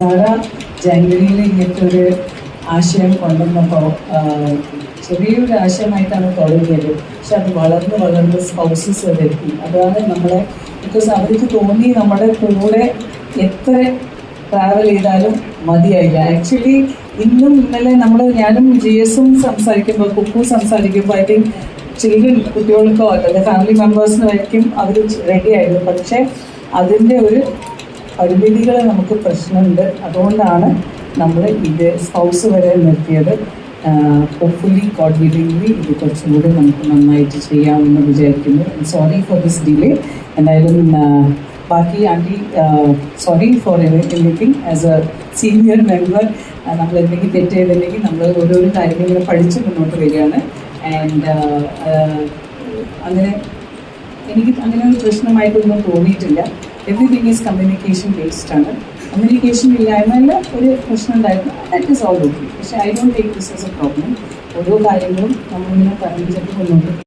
സാധാ ജനുവരിയിൽ ഇങ്ങനത്തെ ഒരു ആശയം കൊണ്ടുവന്നപ്പോൾ ചെറിയൊരു ആശയമായിട്ടാണ് തുടങ്ങിയത്. പക്ഷെ അത് വളർന്ന് സ്പൗസസ് വരെത്തി. അതാണ് നമ്മളെ, ബിക്കോസ് അവർക്ക് തോന്നി നമ്മുടെ കൂടെ എത്ര ട്രാവൽ ചെയ്താലും മതിയായില്ല. ആക്ച്വലി ഇന്നും ഇന്നലെ ഞാനും GS സംസാരിക്കുമ്പോൾ, കുക്കു സംസാരിക്കുമ്പോൾ, ഐ തിങ്ക് കുട്ടികൾക്കോ അല്ലെങ്കിൽ ഫാമിലി മെമ്പേഴ്സിനായിരിക്കും അവർ റെഡി ആയിരുന്നു. പക്ഷേ അതിൻ്റെ ഒരു പരിമിതികൾ നമുക്ക് പ്രശ്നമുണ്ട്. അതുകൊണ്ടാണ് നമ്മൾ ഇത് സ്പൗസ് വരെ നിർത്തിയത്. ഹോപ്പ്ഫുള്ളി ഗോഡ് വില്ലിംഗ്ലി ഇത് കുറച്ചും കൂടി നമുക്ക് നന്നായിട്ട് ചെയ്യാമെന്ന് വിചാരിക്കുന്നു. Sorry for this delay. എന്തായാലും ബാക്കി aunty sorry for anything. As a senior member നമ്മൾ എന്തെങ്കിലും തെറ്റ് ചെയ്തിട്ടുണ്ടെങ്കിൽ നമ്മൾ ഓരോരോ കാര്യങ്ങൾ പഠിച്ച് മുന്നോട്ട് വരികയാണ്. ആൻഡ് എനിക്ക് അങ്ങനെ ഒരു പ്രശ്നമായിട്ടൊന്നും തോന്നിയിട്ടില്ല. എവറിതിങ് ഈസ് കമ്മ്യൂണിക്കേഷൻ ബേസ്ഡ് ആണ്. കമ്മ്യൂണിക്കേഷൻ ഇല്ലായ്മല്ല ഒരു പ്രശ്നം ഉണ്ടായിരുന്നു. That is all okay. പക്ഷേ I don't take this as a problem. ഓരോ കാര്യങ്ങളും നമ്മളിങ്ങനെ പറഞ്ഞിട്ട് മുന്നോട്ട്